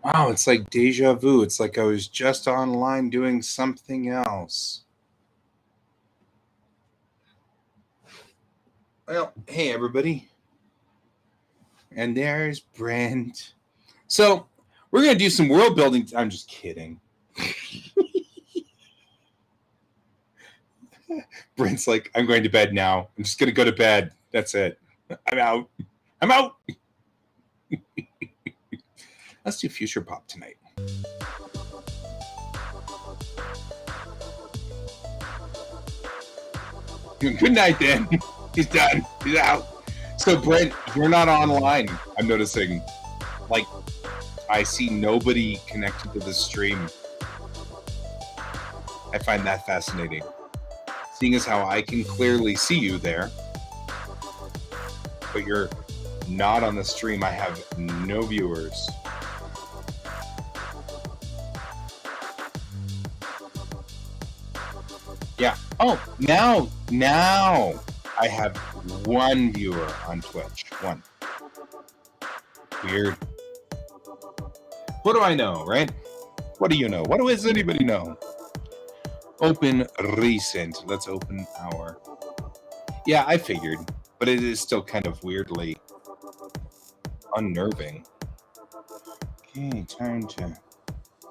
Wow, it's like deja vu. It's like I was just online doing something else. Well, hey, everybody. And there's Brent. So, we're going to do some world building. I'm just kidding. Brent's like, I'm going to bed now. I'm just going to go to bed. That's it. I'm out. I'm out. Let's do Future Pop tonight. Good night, then. He's done. He's out. So, Brent, you're not online, I'm noticing. Like, I see nobody connected to the stream. I find that fascinating. Seeing as how I can clearly see you there, but you're not on the stream. I have no viewers. Yeah. Oh, now I have one viewer on Twitch. One. Weird. What do I know, right? What do you know? What does anybody know? Open recent. Let's open our... Yeah, I figured. But it is still kind of weirdly unnerving. Okay, time to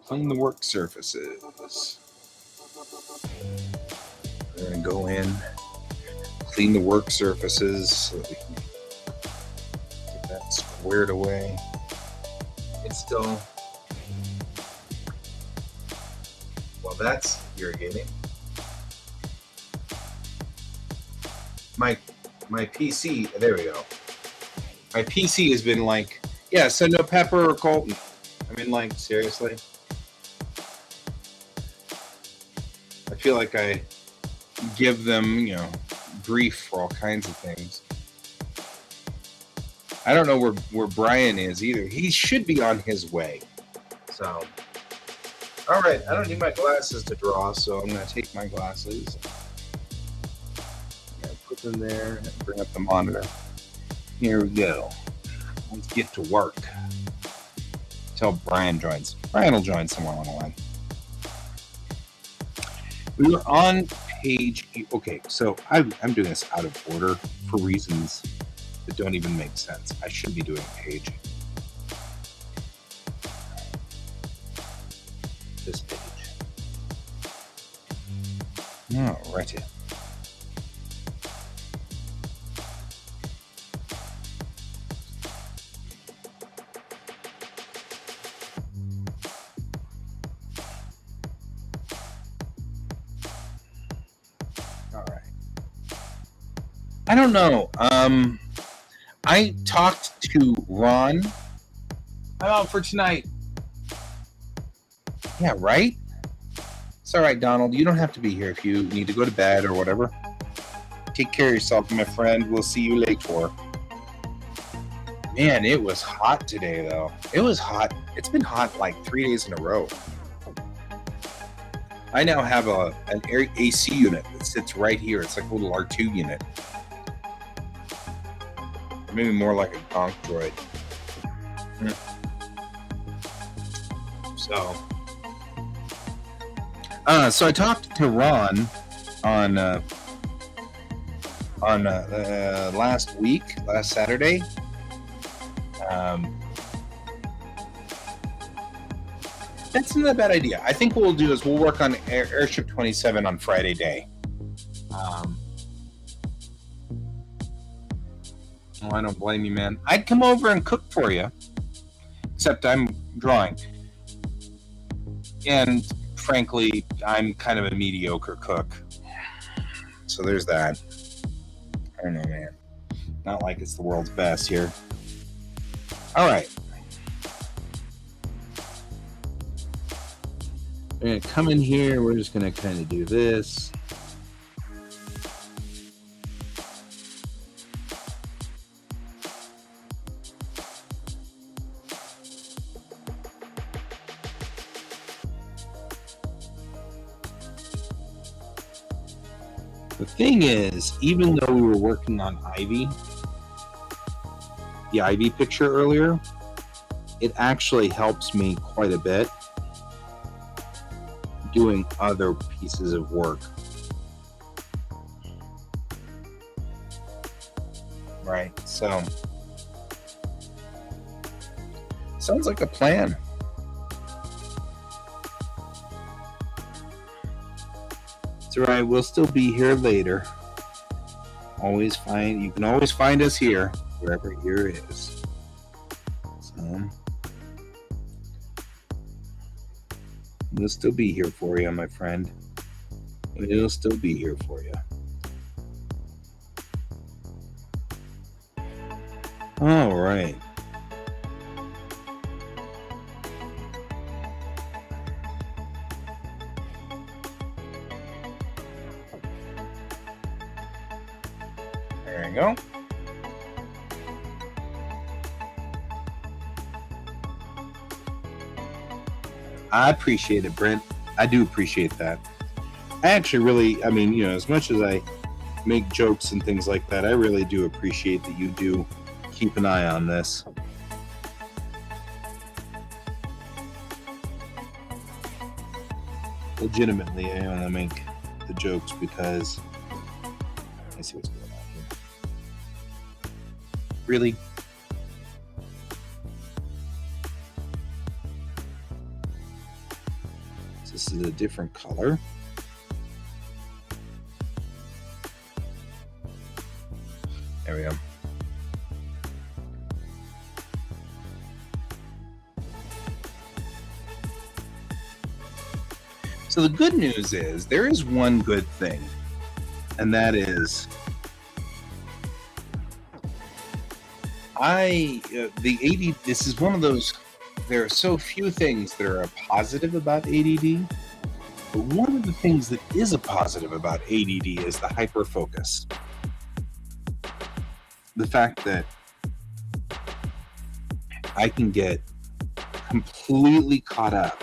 clean the work surfaces. We're going to go in, clean the work surfaces so that we can get that squared away. It's still... Well, that's irrigating. My PC, there we go. My PC has been like, yeah, so no Pepper or Colton. I mean, like, seriously? I feel like I give them, grief for all kinds of things. I don't know where Brian is either. He should be on his way. So, all right, I don't need my glasses to draw, so I'm going to take my glasses. Put them there and bring up the monitor. Here we go. Let's get to work. Until Brian joins. Brian will join somewhere along the line. We were on page... Okay, so I'm doing this out of order for reasons that don't even make sense. I should be doing page. This page. Alrighty. I don't know. I talked to Ron. I'm out for tonight. Yeah, right? It's all right, Donald. You don't have to be here if you need to go to bed or whatever. Take care of yourself, my friend. We'll see you later. Man, it was hot today, though. It was hot. It's been hot like 3 days in a row. I now have an AC unit that sits right here. It's like a little R2 unit. Maybe more like a conch droid. So I talked to Ron on last Saturday. That's not a bad idea. I think what we'll do is we'll work on Airship 27 on Friday day. Well, I don't blame you, man. I'd come over and cook for you, except I'm drawing. And frankly, I'm kind of a mediocre cook. So there's that. I don't know, man. Not like it's the world's best here. All right. We're going to come in here. We're just going to kind of do this. The thing is, even though we were working on Ivy, the Ivy picture earlier, it actually helps me quite a bit doing other pieces of work. Right, so sounds like a plan. It's all right, we'll still be here later. You can always find us here, wherever here is. So we'll still be here for you, my friend. We'll still be here for you. All right. There you go. I appreciate it, Brent. I do appreciate that. I actually really, as much as I make jokes and things like that, I really do appreciate that you do keep an eye on this. Legitimately, I only make the jokes because I see what's going on here. Really? This is a different color. There we go. So the good news is there is one good thing, and that is this is one of those, there are so few things that are a positive about ADD, but one of the things that is a positive about ADD is the hyperfocus. The fact that I can get completely caught up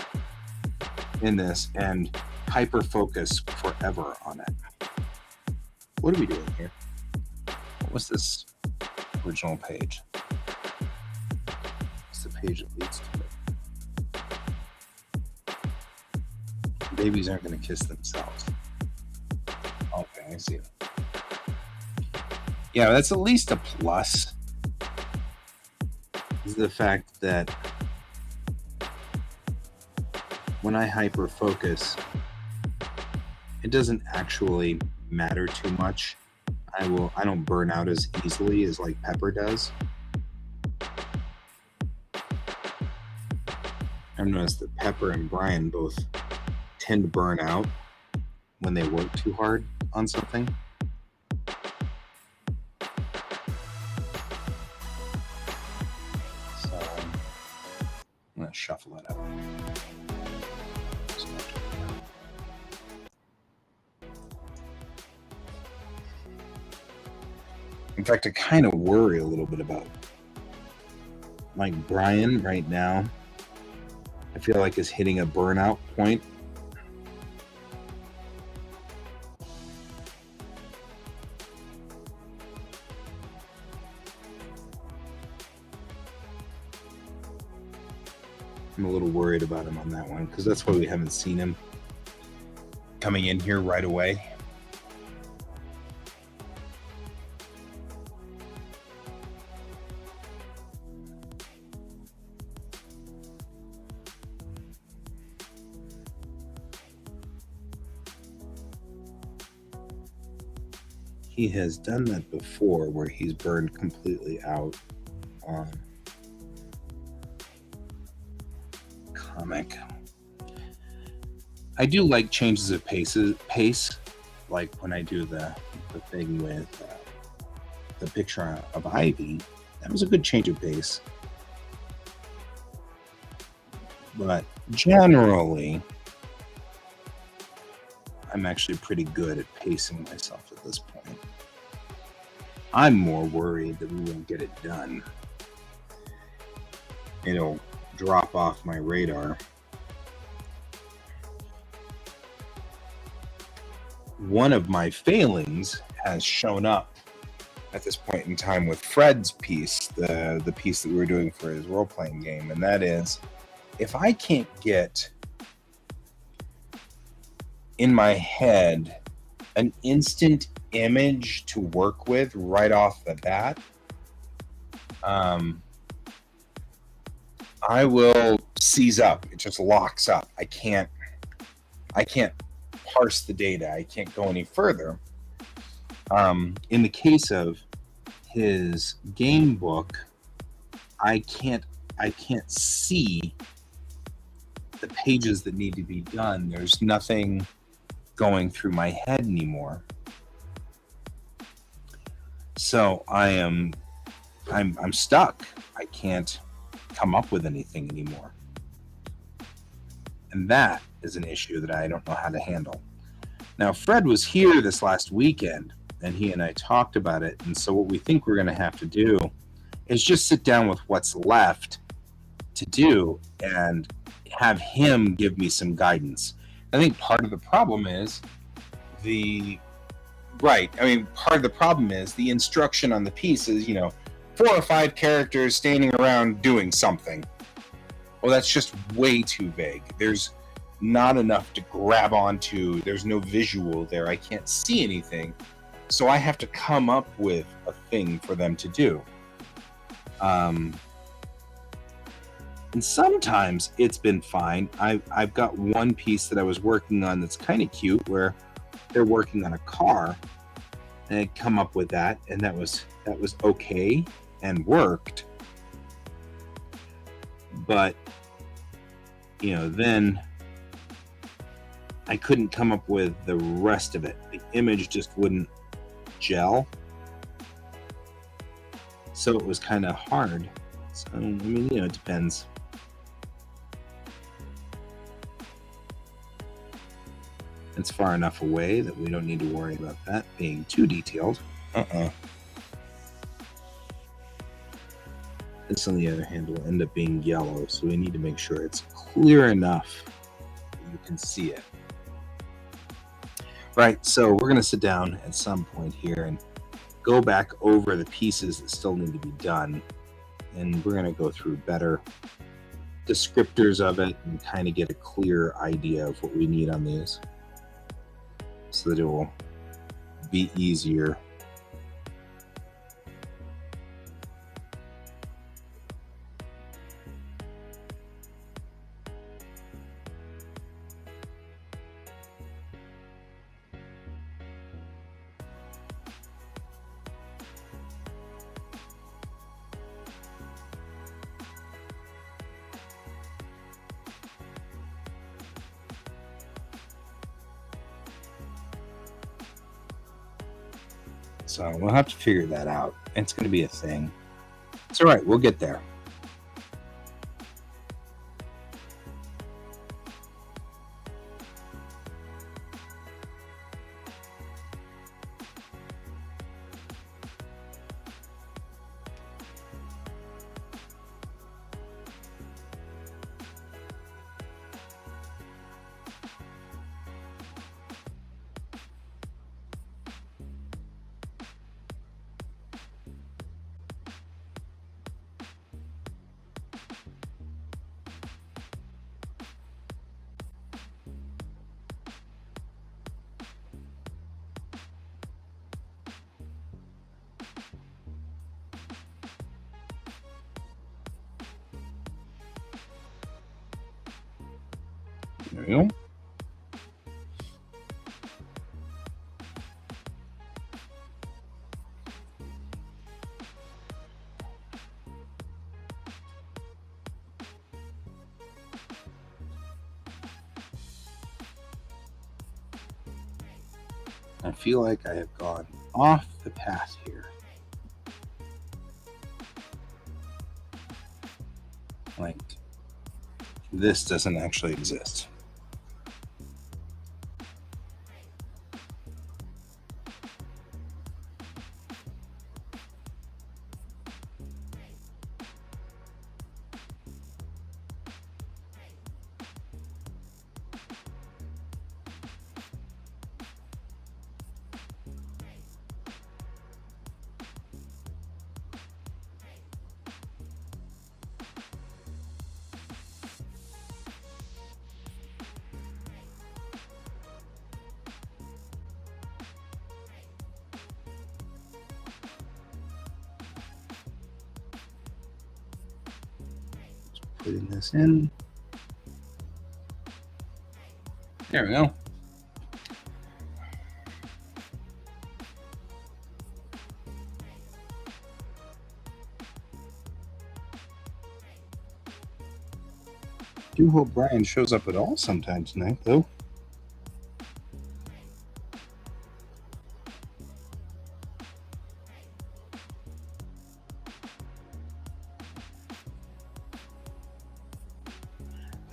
in this and hyperfocus forever on it. What are we doing here? What was this original page? What's the page that leads to it? Babies aren't going to kiss themselves. Okay, I see. Yeah, that's at least a plus. Is the fact that when I hyper focus, it doesn't actually matter too much. I don't burn out as easily as like Pepper does. I've noticed that Pepper and Brian both tend to burn out when they work too hard on something. So I'm gonna shuffle it up. In fact, I kind of worry a little bit about like Brian right now. I feel like is hitting a burnout point. I'm a little worried about him on that one because that's why we haven't seen him coming in here right away. he has done that before where he's burned completely out on comic. I do like changes of pace, like when I do the thing with the picture of Ivy. That was a good change of pace. But generally, I'm actually pretty good at pacing myself at this point. I'm more worried that we won't get it done. It'll drop off my radar. One of my failings has shown up at this point in time with Fred's piece, the piece that we were doing for his role-playing game, and that is, if I can't get in my head an instant image to work with right off the bat, I will seize up. It just locks up. I can't parse the data. I can't go any further. In the case of his game book, I can't see the pages that need to be done. There's nothing going through my head anymore. So I'm stuck. I can't come up with anything anymore. And that is an issue that I don't know how to handle. Now, Fred was here this last weekend, and he and I talked about it. And so what we think we're going to have to do is just sit down with what's left to do and have him give me some guidance. I think part of the problem is part of the problem is the instruction on the piece is, 4 or 5 characters standing around doing something. Well, that's just way too vague. There's not enough to grab onto. There's no visual there. I can't see anything. So I have to come up with a thing for them to do. And sometimes it's been fine. I've got one piece that I was working on that's kind of cute where they're working on a car, and I come up with that, and that was okay and worked. But then I couldn't come up with the rest of it. The image just wouldn't gel. So it was kind of hard. So, it depends. It's far enough away that we don't need to worry about that being too detailed. This, on the other hand, will end up being yellow, so we need to make sure it's clear enough that you can see it. Right, so we're going to sit down at some point here and go back over the pieces that still need to be done, and we're going to go through better descriptors of it and kind of get a clear idea of what we need on these so that it will be easier. So we'll have to figure that out. It's going to be a thing. It's all right. We'll get there. There we go. I feel like I have gone off the path here. Like, this doesn't actually exist. Putting this in. There we go. Do hope Brian shows up at all sometime tonight, though.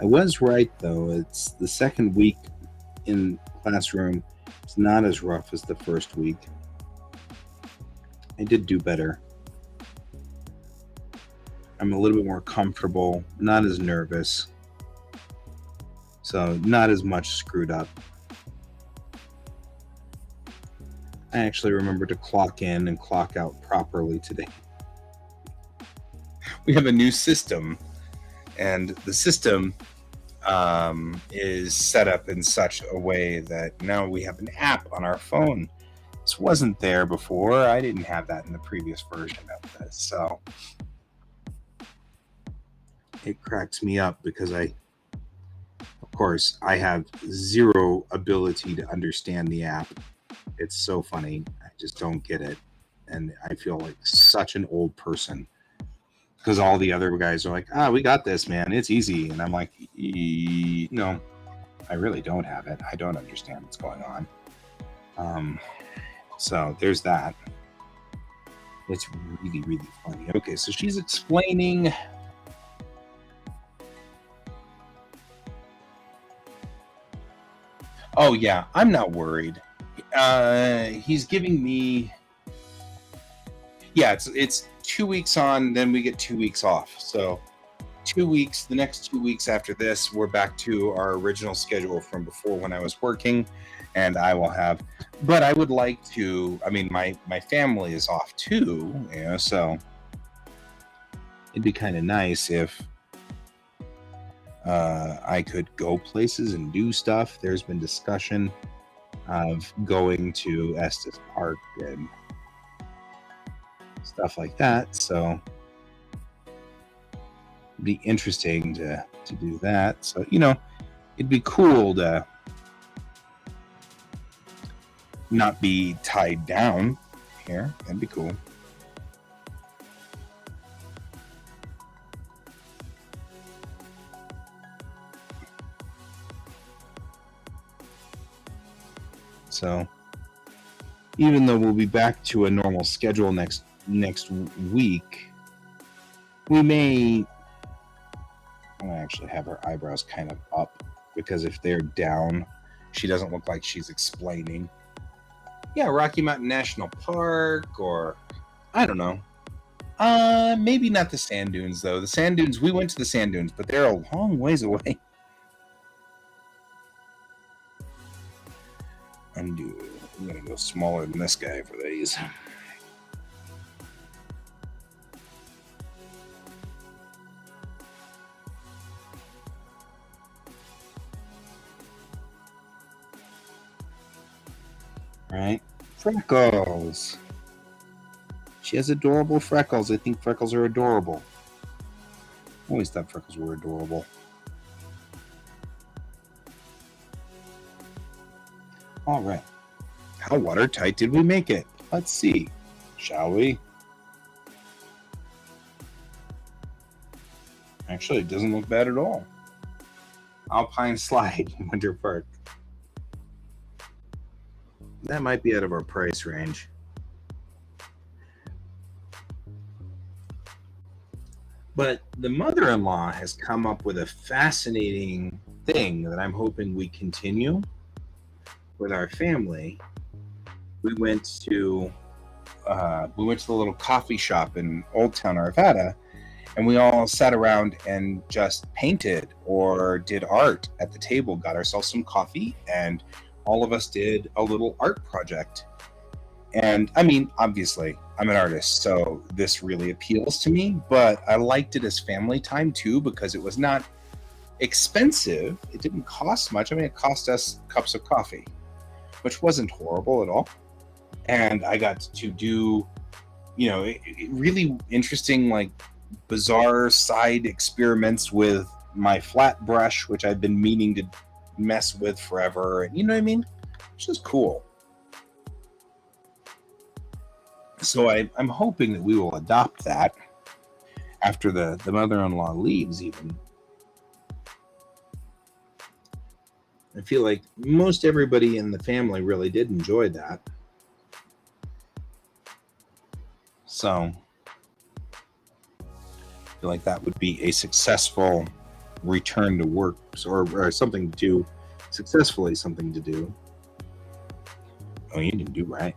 I was right, though. It's the second week in classroom. It's not as rough as the first week. I did do better. I'm a little bit more comfortable, not as nervous. So not as much screwed up. I actually remember to clock in and clock out properly today. We have a new system, and the system is set up in such a way that now we have an app on our phone. This wasn't there before. I didn't have that in the previous version of this. So it cracks me up because of course, I have zero ability to understand the app. It's so funny. I just don't get it. And I feel like such an old person because all the other guys are like, we got this, man. It's easy. And I'm like, no, I really don't have it. I don't understand what's going on. So there's that. It's really, really funny. Okay, so she's explaining. Oh, yeah, I'm not worried. He's giving me... Yeah, it's 2 weeks on, then we get 2 weeks off. So 2 weeks, the next 2 weeks after this, we're back to our original schedule from before when I was working, and I will have... But I would like to... I mean, my family is off too, so it'd be kind of nice if I could go places and do stuff. There's been discussion of going to Estes Park and stuff like that, so it'd be interesting to do that. So, it'd be cool to not be tied down here. That'd be cool. So even though we'll be back to a normal schedule next week, we may... I actually have her eyebrows kind of up because if they're down, she doesn't look like she's explaining. Yeah, Rocky Mountain National Park, or I don't know. Maybe not the sand dunes, though. The sand dunes, we went to the sand dunes, but they're a long ways away. Undo. I'm going to go smaller than this guy for these. Right? Freckles. She has adorable freckles. I think freckles are adorable. Always thought freckles were adorable. All right. How watertight did we make it? Let's see. Shall we? Actually, it doesn't look bad at all. Alpine Slide, Winter Park. that might be out of our price range. But the mother-in-law has come up with a fascinating thing that I'm hoping we continue with our family. We went to the little coffee shop in Old Town Arvada, and we all sat around and just painted or did art at the table, got ourselves some coffee, and all of us did a little art project. And I mean, obviously, I'm an artist, so this really appeals to me, but I liked it as family time too because it was not expensive. It didn't cost much. I mean, it cost us cups of coffee, which wasn't horrible at all. And I got to do, really interesting, like bizarre side experiments with my flat brush, which I've been meaning to mess with forever. And you know what I mean? It's just cool. So I'm hoping that we will adopt that after the mother-in-law leaves, even. I feel like most everybody in the family really did enjoy that. So I feel like that would be a successful return to work, or something to do, successfully something to do. Oh, you didn't do right.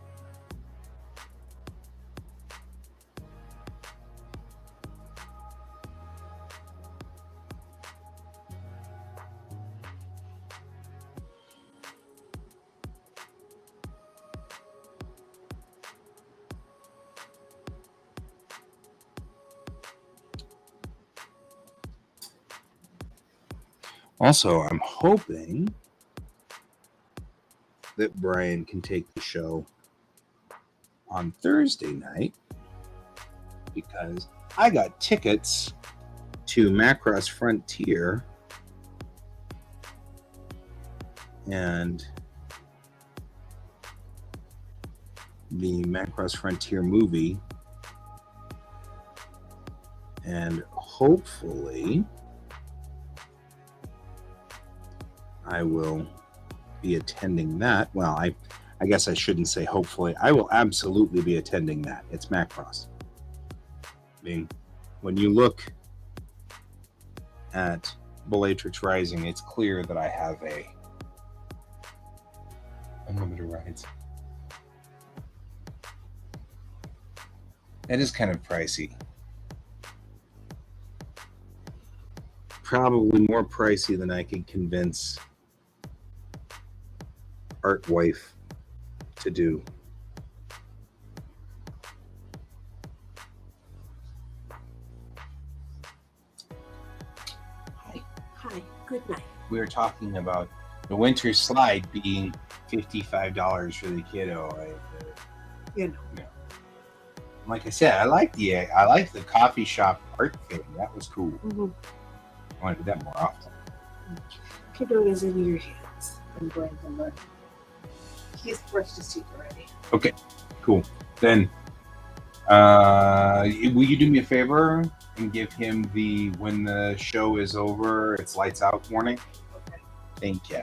Also, I'm hoping that Brian can take the show on Thursday night because I got tickets to Macross Frontier, and the Macross Frontier movie, and hopefully I will be attending that. Well, I guess I shouldn't say hopefully. I will absolutely be attending that. It's Macross. I mean, when you look at Bellatrix Rising, it's clear that I have a unlimited rides. It is kind of pricey. Probably more pricey than I could convince Art Wife to do. Hi, good night. We were talking about the winter slide being $55 for the kiddo. Like I said, I like the coffee shop art thing. That was cool. Mm-hmm. I want to do that more often. Kiddo is in your hands. I'm going to learn. He's brushed his teeth already. Okay, cool. Then, will you do me a favor and give him the when the show is over, it's lights out warning? Okay. Thank you.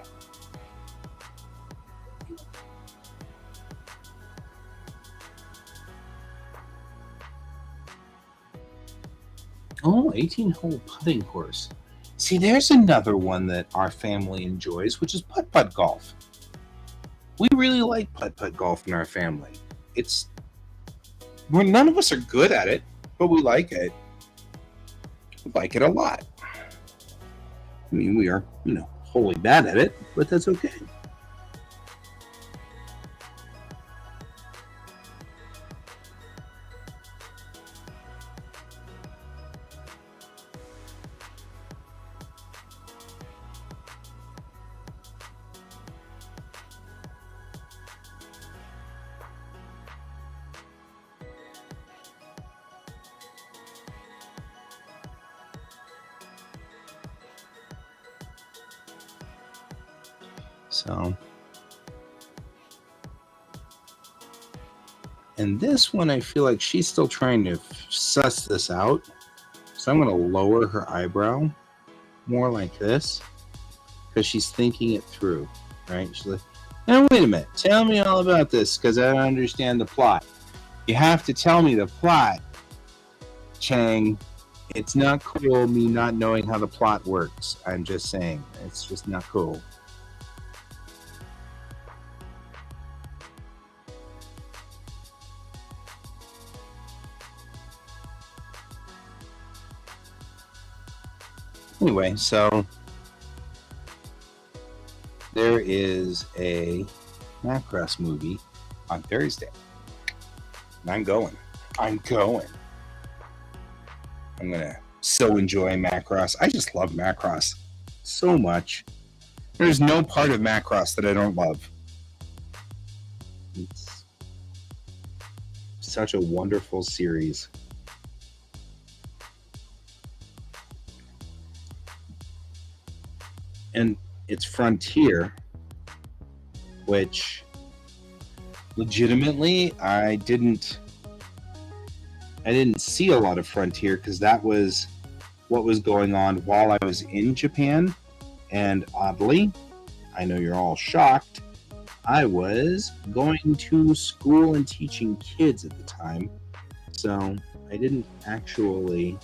Oh, 18-hole putting course. See, there's another one that our family enjoys, which is putt-putt golf. We really like putt-putt golf in our family. None of us are good at it, but we like it. We like it a lot. I mean, we are, wholly bad at it, but that's okay. So, and this one, I feel like she's still trying to suss this out. So I'm going to lower her eyebrow more like this because she's thinking it through, right? She's like, Now, wait a minute. Tell me all about this, because I don't understand the plot. You have to tell me the plot, Chang. It's not cool me not knowing how the plot works. I'm just saying. It's just not cool. Anyway, so there is a Macross movie on Thursday. And I'm going. I'm going to so enjoy Macross. I just love Macross so much. There's no part of Macross that I don't love. It's such a wonderful series. And it's Frontier, which legitimately I didn't see a lot of Frontier because that was what was going on while I was in Japan. And oddly, I know you're all shocked, I was going to school and teaching kids at the time. So I didn't actually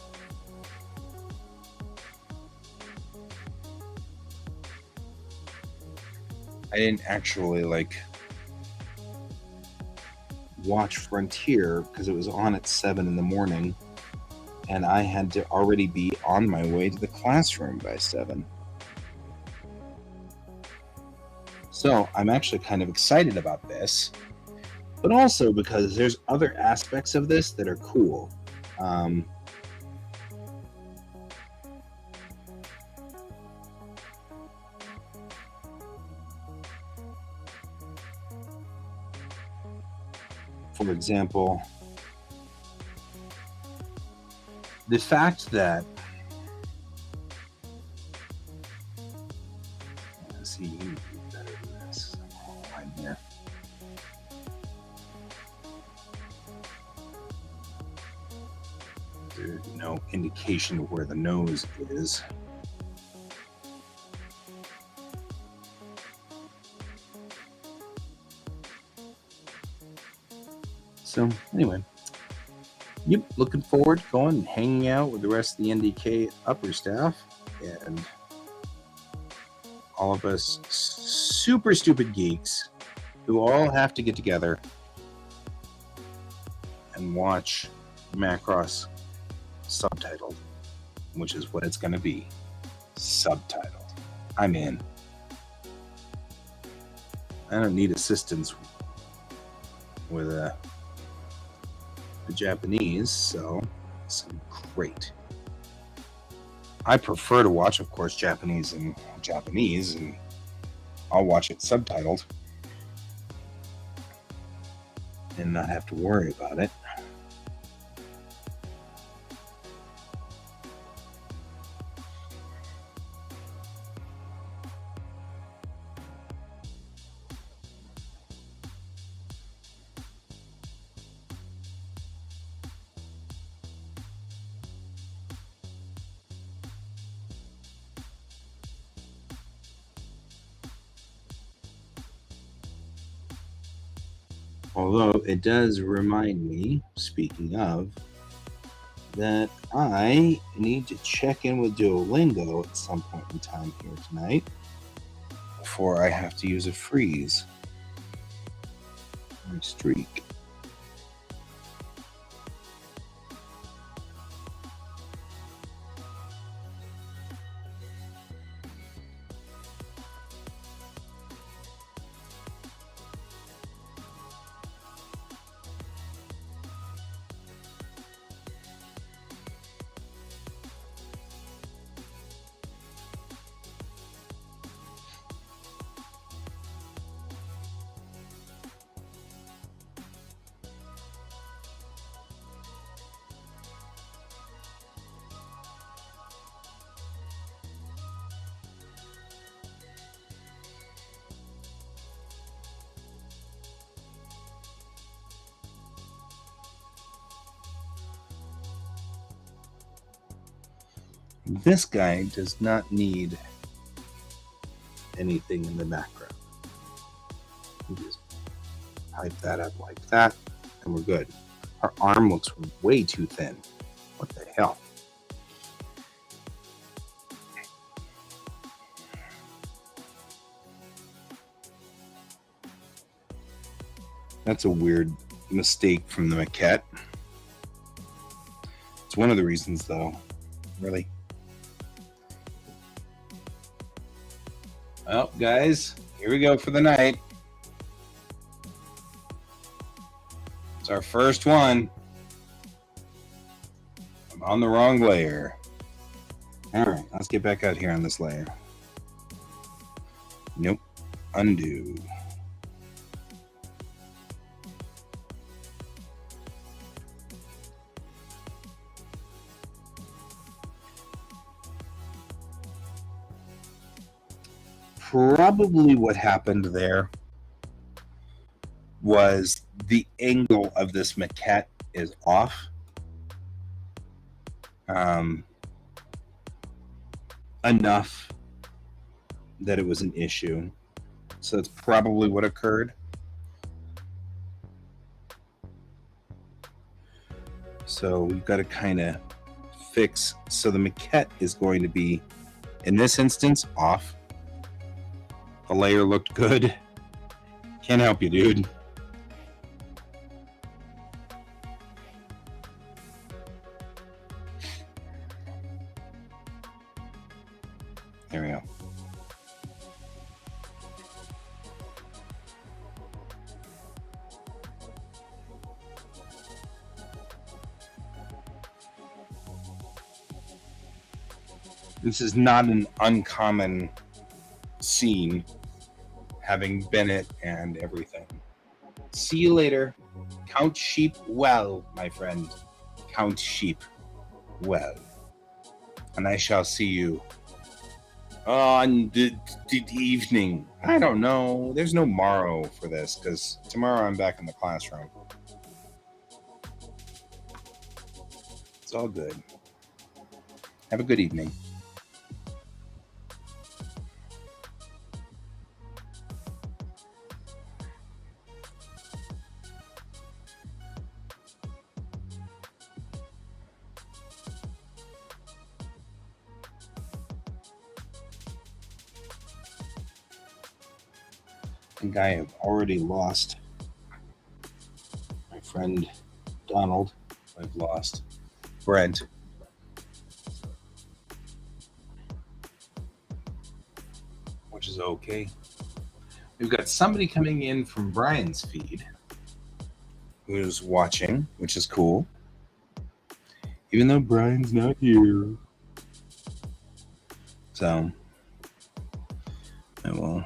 watch Frontier because it was on at 7 in the morning and I had to already be on my way to the classroom by 7. So I'm actually kind of excited about this, but also because there's other aspects of this that are cool. For example, the fact that see, you need to be better than this. I'm here. There's no indication of where the nose is. So anyway, yep, looking forward to going and hanging out with the rest of the NDK upper staff and all of us super stupid geeks who all have to get together and watch Macross subtitled, which is what it's going to be. Subtitled. I'm in. I don't need assistance with the Japanese, so it's great. I prefer to watch, of course, Japanese, and I'll watch it subtitled and not have to worry about it. Although it does remind me, speaking of, that I need to check in with Duolingo at some point in time here tonight before I have to use a freeze my streak. This guy does not need anything in the background. Just pipe that up like that, and we're good. Our arm looks way too thin. What the hell? That's a weird mistake from the maquette. It's one of the reasons, though. Really. Well, guys, here we go for the night. It's our first one. I'm on the wrong layer. All right, let's get back out here on this layer. Nope. Undo. Probably what happened there was the angle of this maquette is off. Enough that it was an issue. So that's probably what occurred. So we've got to kind of fix. So the maquette is going to be, in this instance, off. The layer looked good. Can't help you, dude. There we go. This is not an uncommon scene, having Bennett and everything. See you later. Count sheep well, my friend. Count sheep well. And I shall see you on the evening. I don't know. There's no morrow for this, because tomorrow I'm back in the classroom. It's all good. Have a good evening. I think I have already lost my friend Donald. I've lost Brent. Which is okay. We've got somebody coming in from Brian's feed who's watching, which is cool. Even though Brian's not here. So, I will.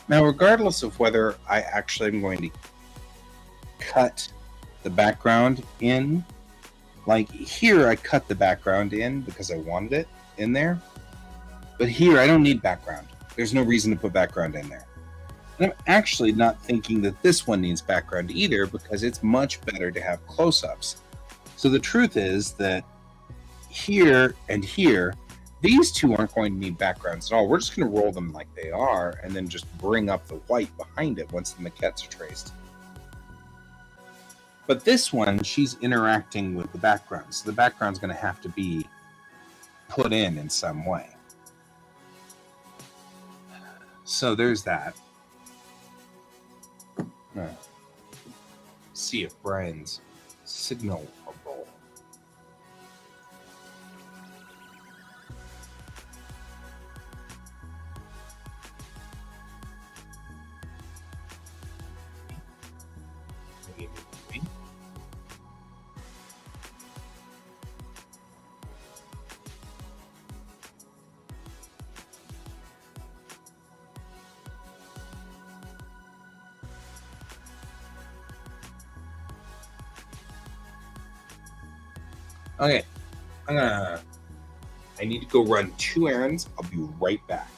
Now, regardless of whether I actually am going to cut the background in, like here I cut the background in because I wanted it in there, but here I don't need background. There's no reason to put background in there. And I'm actually not thinking that this one needs background either, because it's much better to have close-ups. So the truth is that here and here, these two aren't going to need backgrounds at all. We're just going to roll them like they are and then just bring up the white behind it once the maquettes are traced. But this one, she's interacting with the background, so the background's going to have to be put in some way. So there's that. See if Brian's signalable. Okay, I need to go run 2 errands. I'll be right back.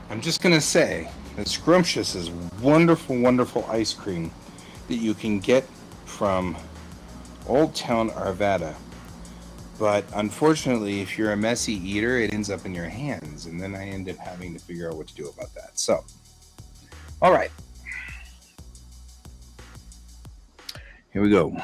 I'm just going to say that Scrumptious is wonderful, wonderful ice cream that you can get from Old Town Arvada. But unfortunately, if you're a messy eater, it ends up in your hands, and then I end up having to figure out what to do about that. So, all right. Here we go.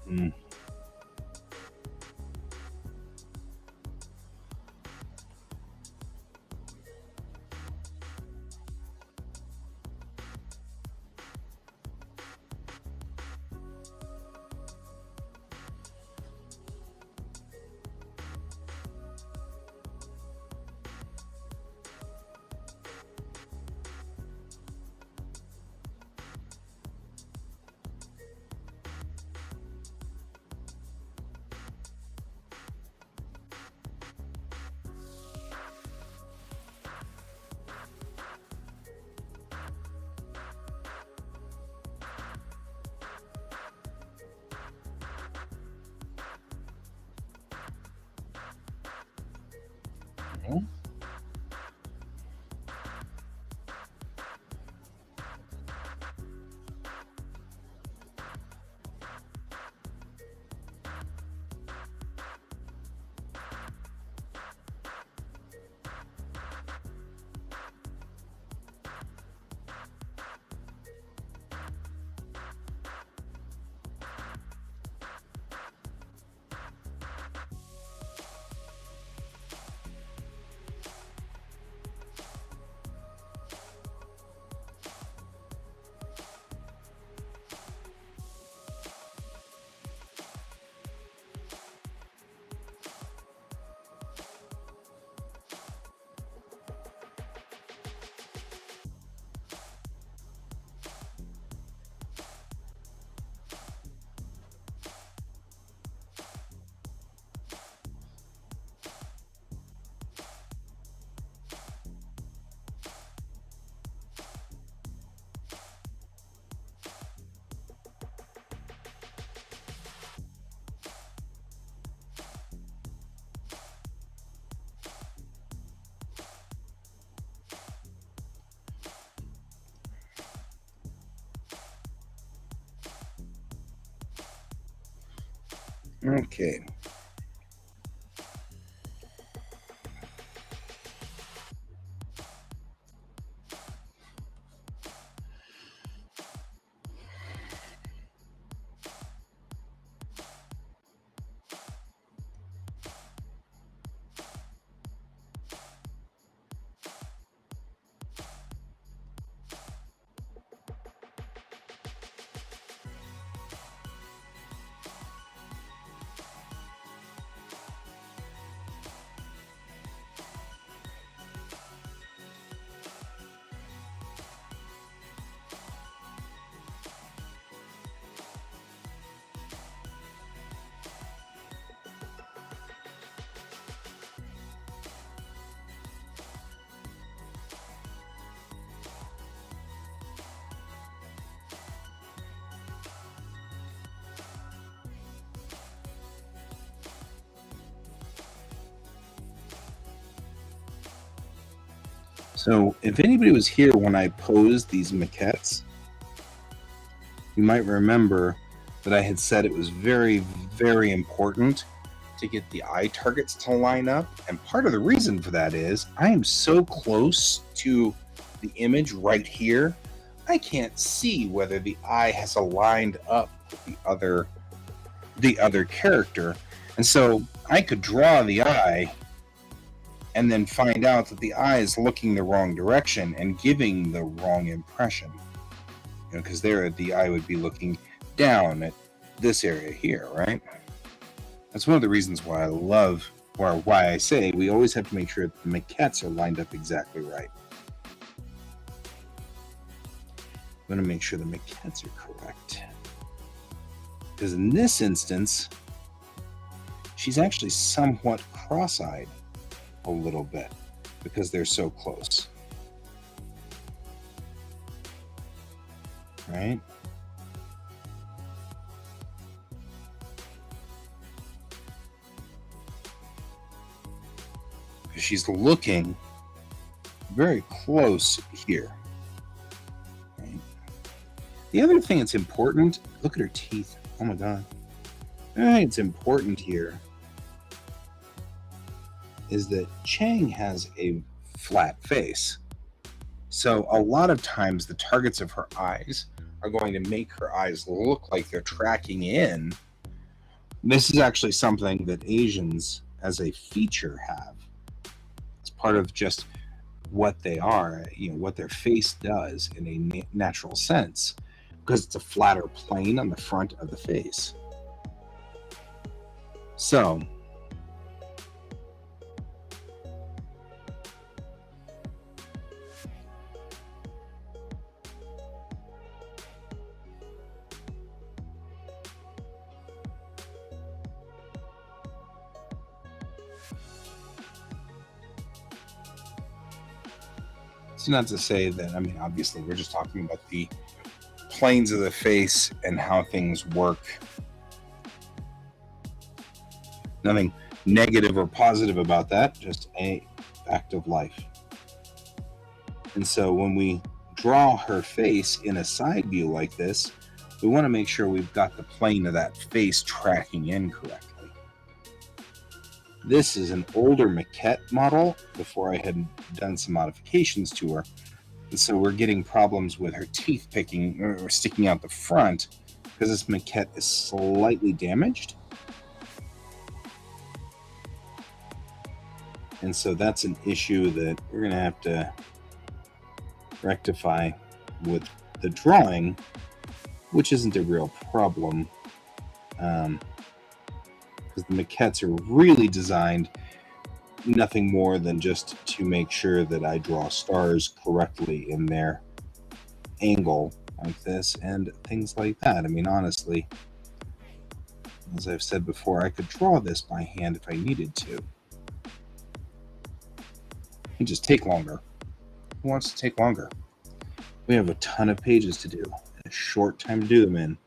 Mm. Okay. So if anybody was here when I posed these maquettes, you might remember that I had said it was very, very important to get the eye targets to line up. And part of the reason for that is I am so close to the image right here, I can't see whether the eye has aligned up with the other character. And so I could draw the eye and then find out that the eye is looking the wrong direction and giving the wrong impression. Because there the eye would be looking down at this area here, right? That's one of the reasons why I love, or why I say we always have to make sure that the maquettes are lined up exactly right. I'm going to make sure the maquettes are correct. Because in this instance, she's actually somewhat cross-eyed a little bit because they're so close. Right? Because she's looking very close here. Right? The other thing that's important, look at her teeth. Oh my God. I think it's important here is that Chang has a flat face. So a lot of times the targets of her eyes are going to make her eyes look like they're tracking in. This is actually something that Asians as a feature have. It's part of just what they are, what their face does in a natural sense, because it's a flatter plane on the front of the face. So it's not to say that, obviously we're just talking about the planes of the face and how things work. Nothing negative or positive about that, just a fact of life. And so when we draw her face in a side view like this, we want to make sure we've got the plane of that face tracking in correctly. This is an older maquette model before I had done some modifications to her. And so we're getting problems with her teeth picking or sticking out the front because this maquette is slightly damaged. And so that's an issue that we're going to have to rectify with the drawing, which isn't a real problem. Because the maquettes are really designed nothing more than just to make sure that I draw stars correctly in their angle like this and things like that. Honestly, as I've said before, I could draw this by hand if I needed to. It'd just take longer. Who wants to take longer? We have a ton of pages to do and a short time to do them in.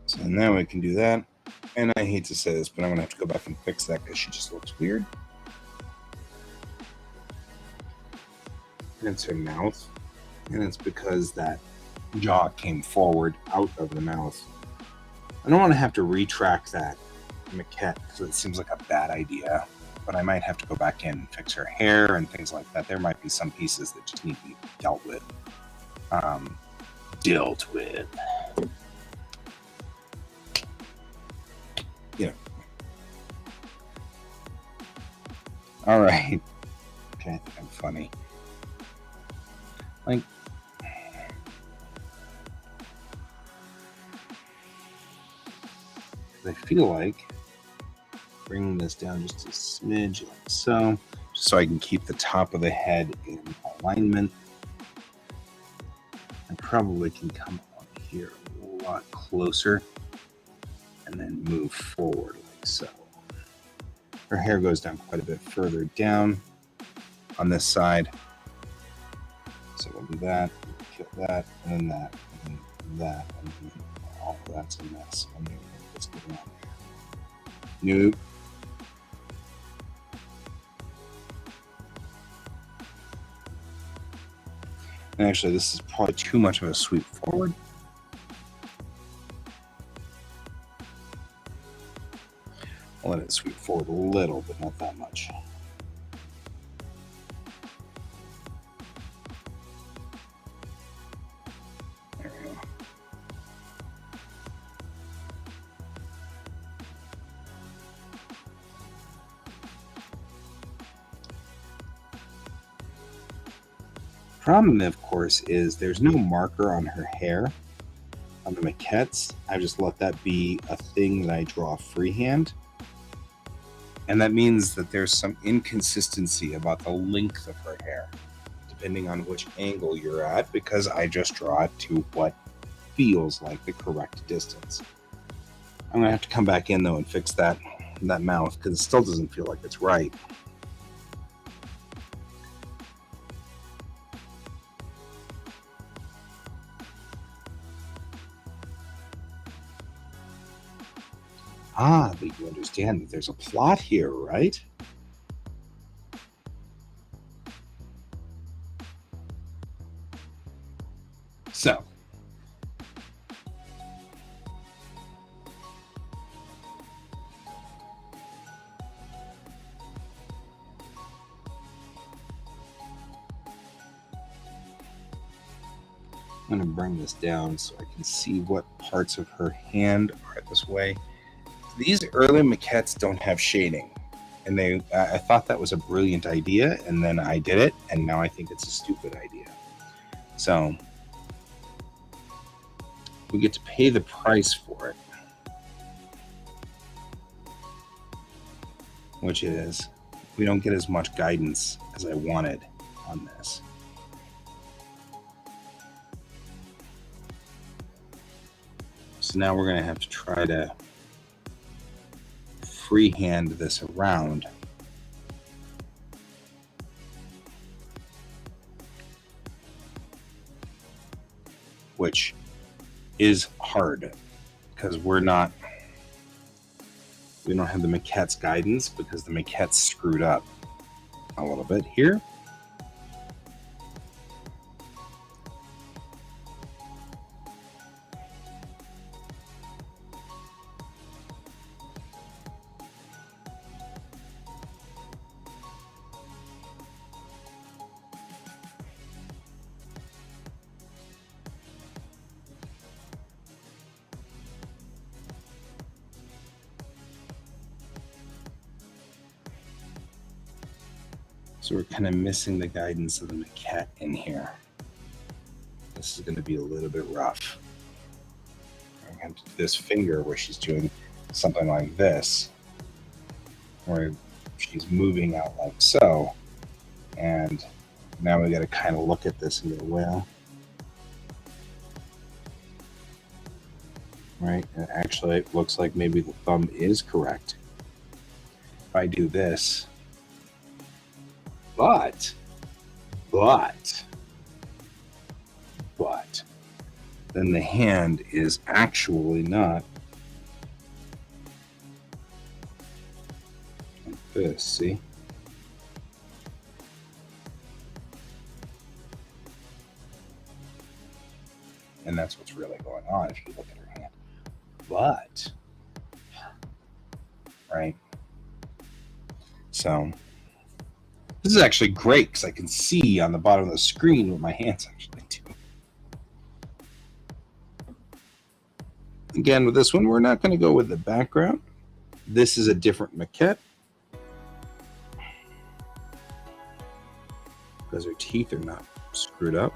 So now I can do that. And I hate to say this, but I'm going to have to go back and fix that because she just looks weird. And it's her mouth. And it's because that jaw came forward out of the mouth. I don't want to have to retract that maquette because it seems like a bad idea. But I might have to go back in and fix her hair and things like that. There might be some pieces that just need to be dealt with. All right. Okay, I think I'm funny. I feel like bringing this down just a smidge like so, just so I can keep the top of the head in alignment. I probably can come up here a lot closer and then move forward like so. Her hair goes down quite a bit further down on this side. So we'll do that, kill that, and then that, and then that, and then all of that's a mess. I mean, what's going on here? Nope. And actually, this is probably too much of a sweep forward. I'll let it sweep forward a little, but not that much. There we go. Problem, of course, is there's no marker on her hair on the maquettes. I just let that be a thing that I draw freehand. And that means that there's some inconsistency about the length of her hair, depending on which angle you're at, because I just draw it to what feels like the correct distance. I'm gonna have to come back in though and fix that mouth, because it still doesn't feel like it's right. Ah, but you understand that there's a plot here, right? So, I'm going to bring this down so I can see what parts of her hand are this way. These early maquettes don't have shading, and I thought that was a brilliant idea, and then I did it, and now I think it's a stupid idea. So we get to pay the price for it, which is we don't get as much guidance as I wanted on this. So now we're going to have to try to freehand this around. Which is hard because we don't have the maquette's guidance, because the maquette's screwed up a little bit here. So we're kind of missing the guidance of the maquette in here. This is going to be a little bit rough. I'm going to do this finger where she's doing something like this, where she's moving out like so. And now we got to kind of look at this and go, well, right? And actually, it looks like maybe the thumb is correct. If I do this, but then the hand is actually not like this, see? And that's what's really going on if you look at her hand. But, right? So, this is actually great because I can see on the bottom of the screen what my hands actually do. Again, with this one, we're not going to go with the background. This is a different maquette, because her teeth are not screwed up.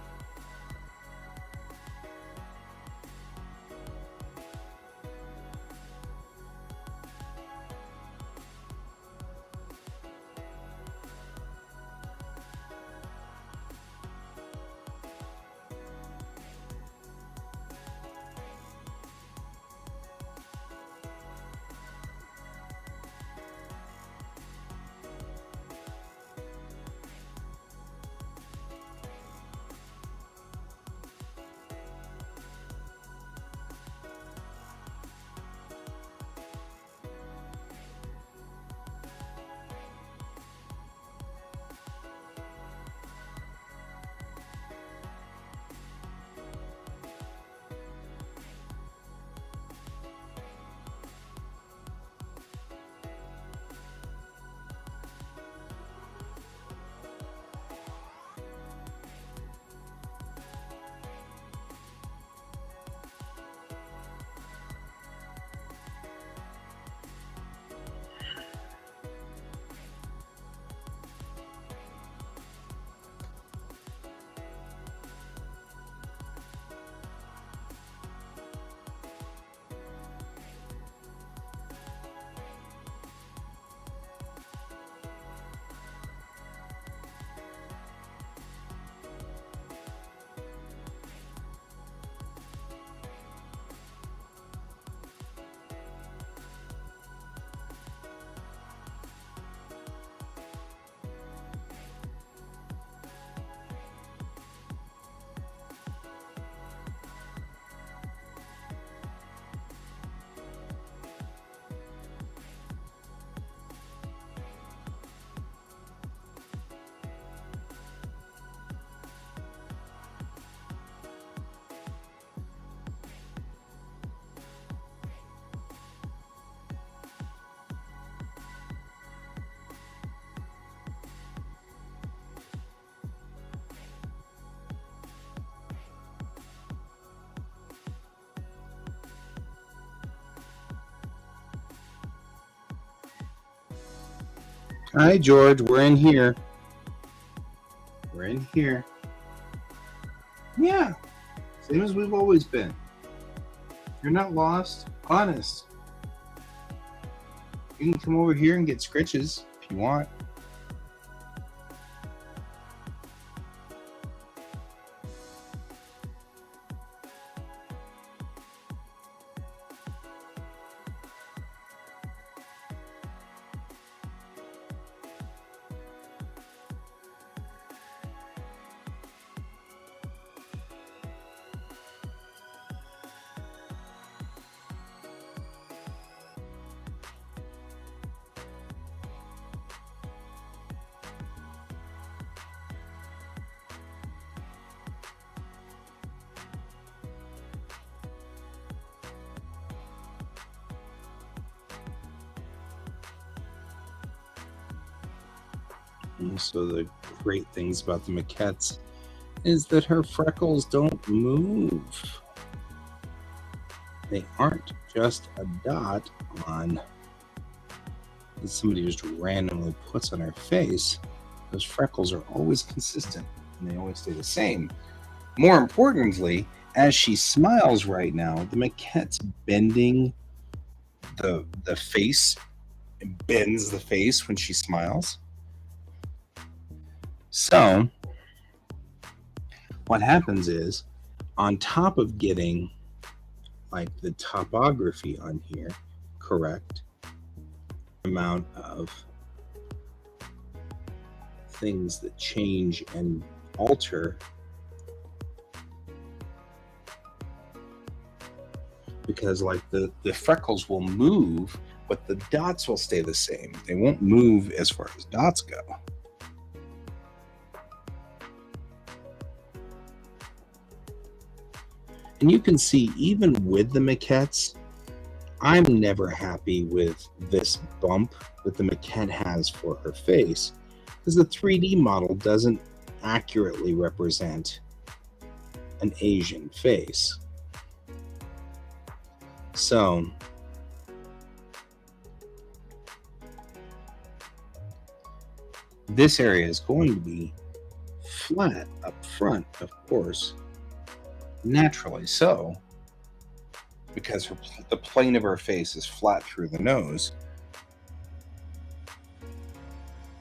Hi, George. We're in here. We're in here. Yeah. Same as we've always been. You're not lost. Honest. You can come over here and get scritches if you want. So the great things about the maquettes is that her freckles don't move. They aren't just a dot on that somebody just randomly puts on her face. Those freckles are always consistent and they always stay the same. More importantly, as she smiles right now, the maquette's bending the face. It bends the face when she smiles. So what happens is, on top of getting like the topography on here correct, amount of things that change and alter, because like the freckles will move, but the dots will stay the same. They won't move as far as dots go. And you can see, even with the maquettes, I'm never happy with this bump that the maquette has for her face, because the 3D model doesn't accurately represent an Asian face. So this area is going to be flat up front, of course, naturally so, because the plane of her face is flat through the nose,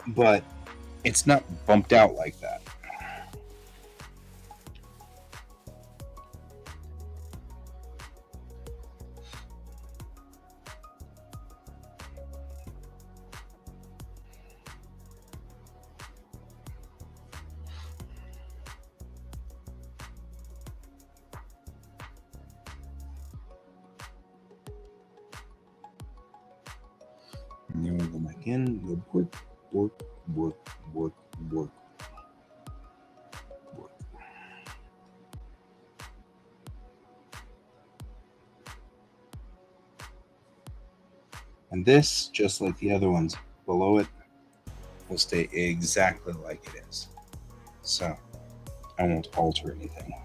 but it's not bumped out like that. And then we'll go back in, go work, work, work, work, work, work. And this, just like the other ones below it, will stay exactly like it is. So I won't alter anything.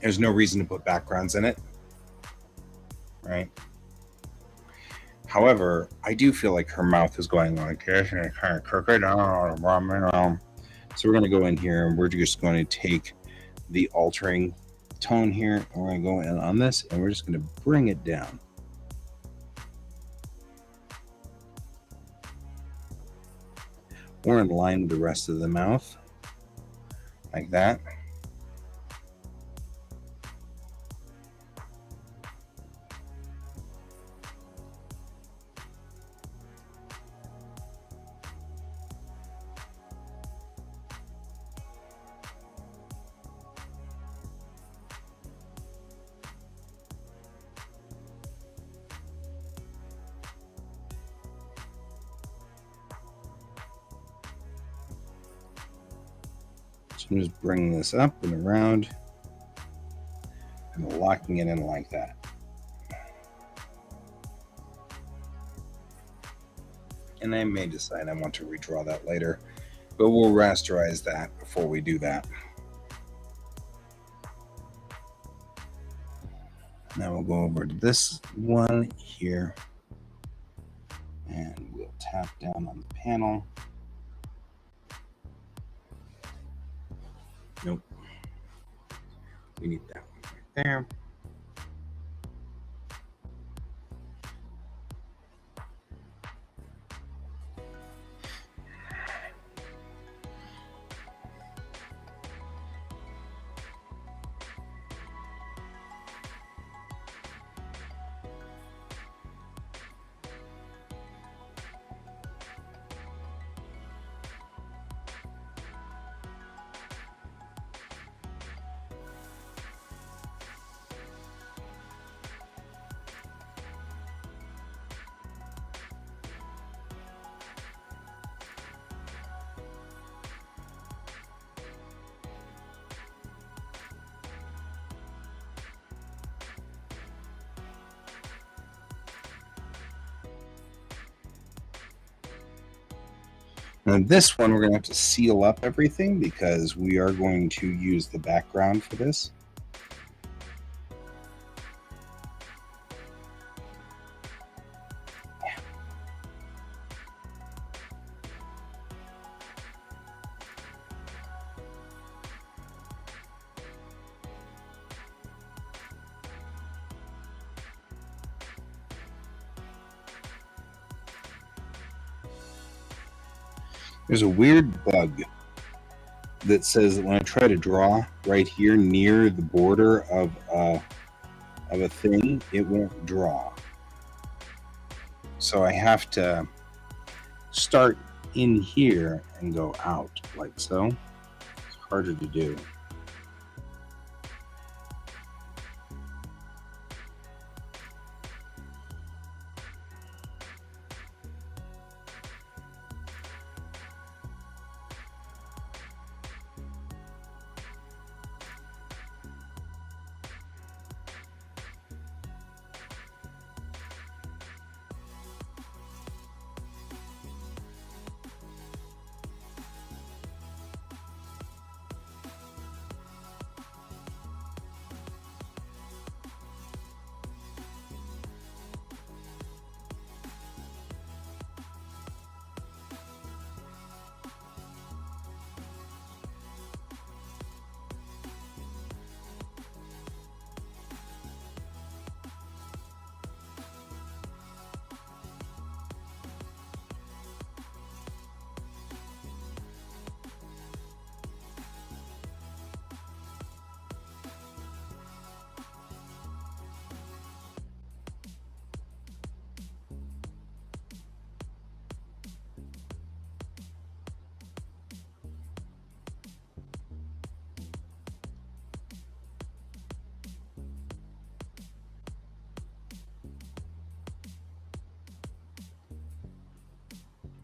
There's no reason to put backgrounds in it, right? However, I do feel like her mouth is going like this, and it's kind of crooked. So we're going to go in here, and we're just going to take the altering tone here, and we're going to go in on this, and we're just going to bring it down. We're in line with the rest of the mouth, like that. So I'm just bringing this up and around and locking it in like that. And I may decide I want to redraw that later, but we'll rasterize that before we do that. Now we'll go over to this one here. And we'll tap down on the panel. Nope. We need that one right there. And this one, we're going to have to seal up everything because we are going to use the background for this. There's a weird bug that says that when I try to draw right here near the border of a thing, it won't draw. So I have to start in here and go out like so. It's harder to do.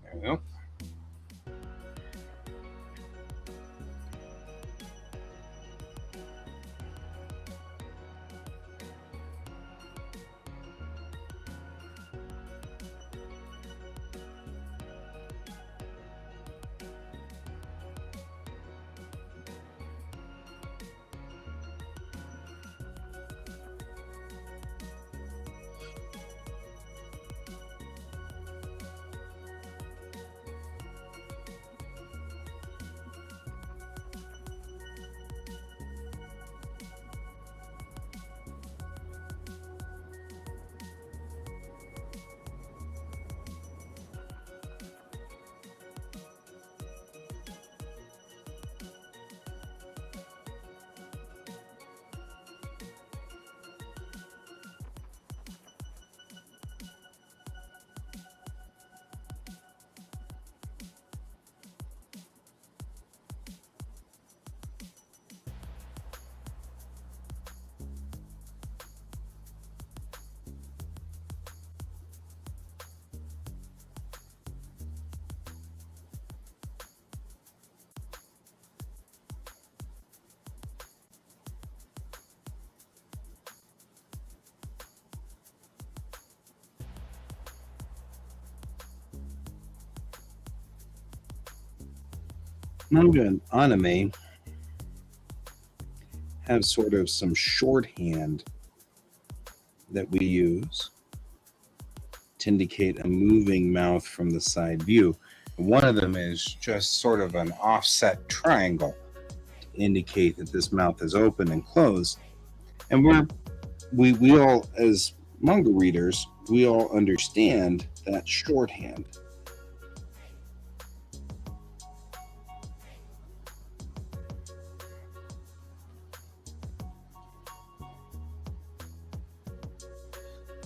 There we go. Manga and anime have sort of some shorthand that we use. to indicate a moving mouth from the side view. One of them is just sort of an offset triangle to indicate that this mouth is open and closed. And we all, as manga readers, we all understand that shorthand.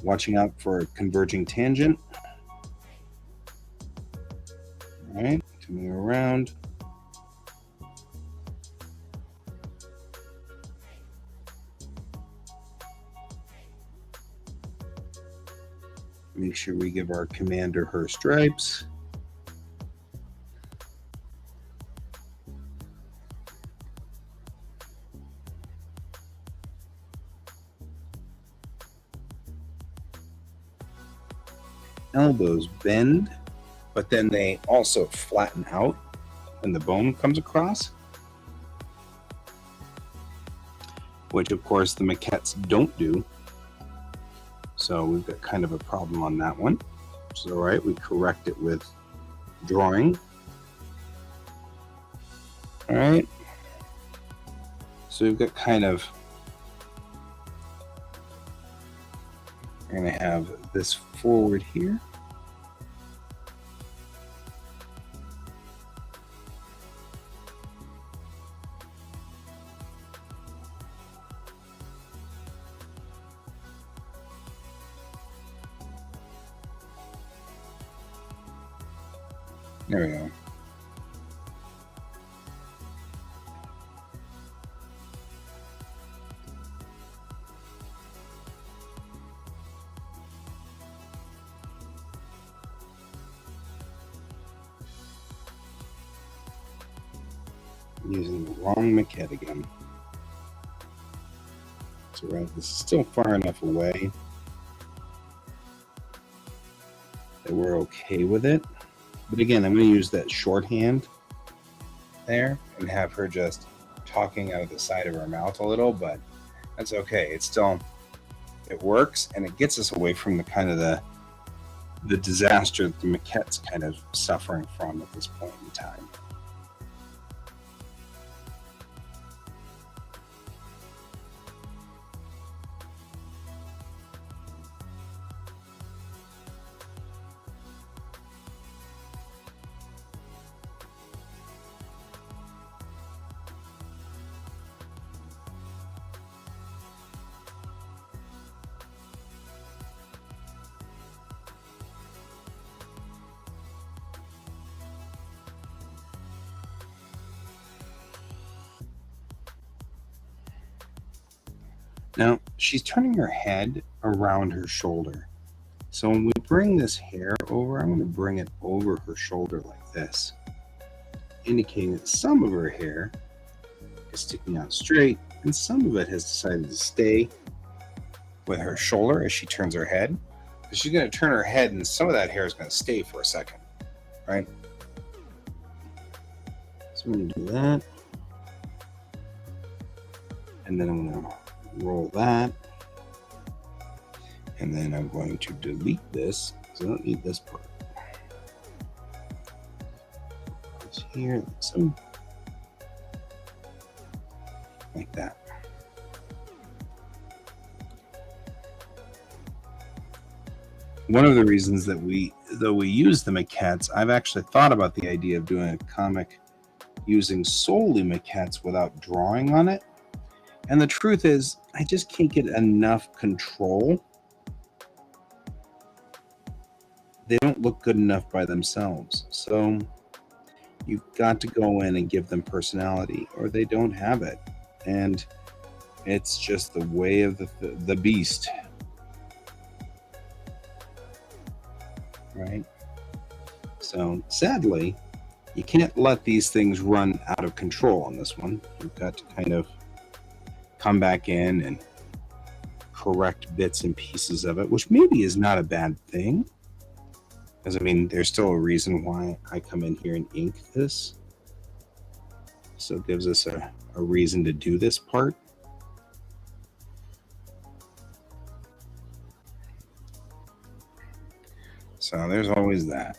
Watching out for a converging tangent. All right, coming around. Make sure we give our commander her stripes. Elbows bend, but then they also flatten out when the bone comes across, which of course the maquettes don't do. So we've got kind of a problem on that one. Which is all right. We correct it with drawing. All right. So we've got kind of, we're going to have this forward here. There we go. I'm using the wrong maquette again. So this is still far enough away that we're okay with it. But again, I'm going to use that shorthand there and have her just talking out of the side of her mouth a little, but that's okay. It's still, it works, and it gets us away from the kind of the disaster that the maquette's kind of suffering from at this point in time. Now, she's turning her head around her shoulder. So when we bring this hair over, I'm going to bring it over her shoulder like this, indicating that some of her hair is sticking out straight and some of it has decided to stay with her shoulder as she turns her head. Because she's going to turn her head and some of that hair is going to stay for a second, right? So I'm going to do that. And then I'm going to roll that, and then I'm going to delete this because I don't need this part. It's here, some like that. One of the reasons that we use the maquettes, I've actually thought about the idea of doing a comic using solely maquettes without drawing on it. And the truth is, I just can't get enough control. They don't look good enough by themselves. So you've got to go in and give them personality, or they don't have it. And it's just the way of the beast. Right? So sadly, you can't let these things run out of control on this one. You've got to kind of come back in and correct bits and pieces of it, which maybe is not a bad thing. Because, I mean, there's still a reason why I come in here and ink this. So it gives us a reason to do this part. So there's always that.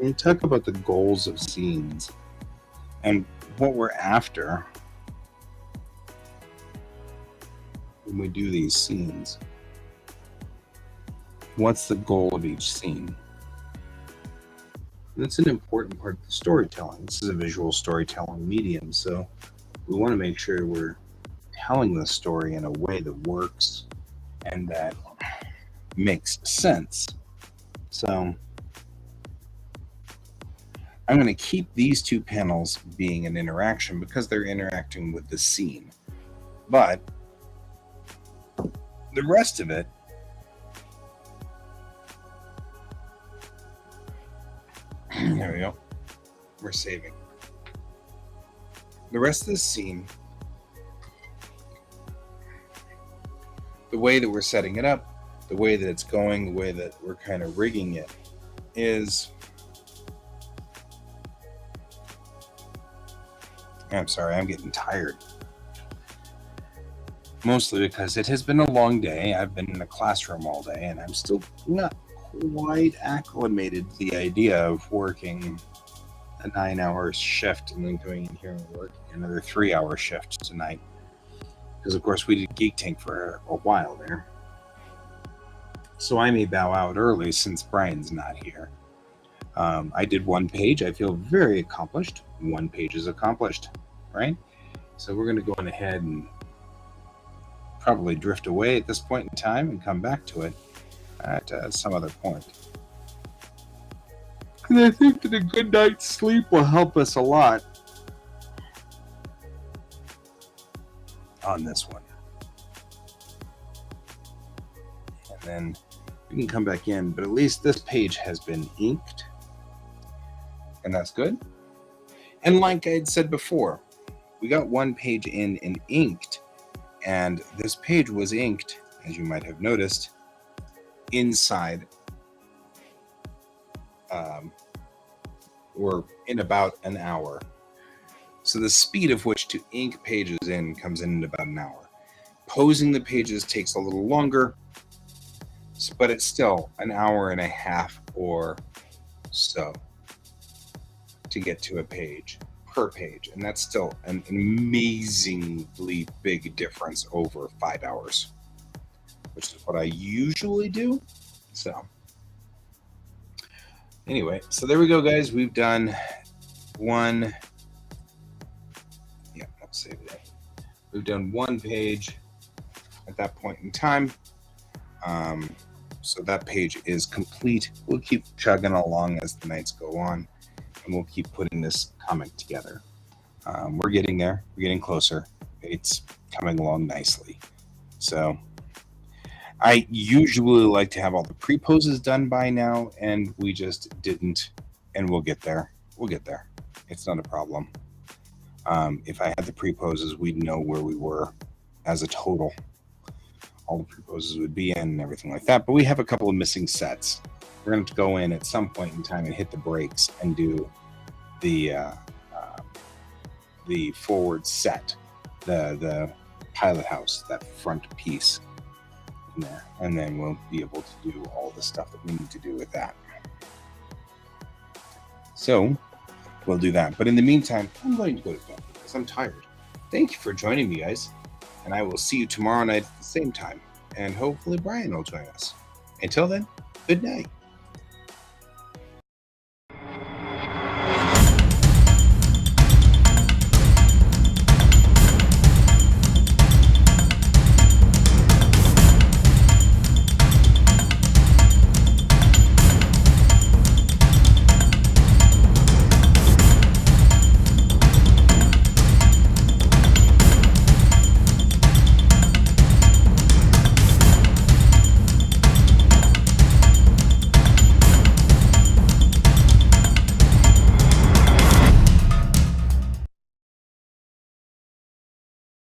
When we talk about the goals of scenes and what we're after when we do these scenes, what's the goal of each scene? That's an important part of the storytelling. This is a visual storytelling medium, so we want to make sure we're telling the story in a way that works and that makes sense. So I'm going to keep these two panels being an interaction because they're interacting with the scene. But the rest of it, there we go, we're saving. The rest of the scene the way that we're setting it up, the way that it's going, the way that we're kind of rigging it is... I'm sorry, I'm getting tired. Mostly because it has been a long day. I've been in a classroom all day, and I'm still not quite acclimated to the idea of working a 9-hour shift and then going in here and working another 3-hour shift tonight. Because, of course, we did Geek Tank for a while there. So I may bow out early since Brian's not here. I did one page. I feel very accomplished. One page is accomplished, right? So we're going to go on ahead and probably drift away at this point in time and come back to it at some other point. And I think that a good night's sleep will help us a lot on this one. And then we can come back in, but at least this page has been inked, and that's good. And like I had said before, we got one page in and inked, and this page was inked, as you might have noticed, inside or in about an hour. So the speed of which to ink pages in comes in about an hour. Posing the pages takes a little longer, but it's still an hour and a half or so to get to a page, per page. And that's still an amazingly big difference over 5 hours, which is what I usually do. So anyway, so there we go, guys. We've done one. Yeah, I'll save it. We've done one page at that point in time. So that page is complete. We'll keep chugging along as the nights go on, and we'll keep putting this comic together. We're getting there. We're getting closer. It's coming along nicely. So I usually like to have all the pre-poses done by now, and we just didn't, and we'll get there. We'll get there. It's not a problem. If I had the pre-poses, we'd know where we were as a total. All the pre-poses would be in and everything like that, but we have a couple of missing sets. We're going to go in at some point in time and hit the brakes and do the forward set, the pilot house, that front piece in there, and then we'll be able to do all the stuff that we need to do with that. So we'll do that, but in the meantime, I'm going to go to bed because I'm tired. Thank you for joining me, guys, and I will see you tomorrow night at the same time, and hopefully Brian will join us. Until then, good night.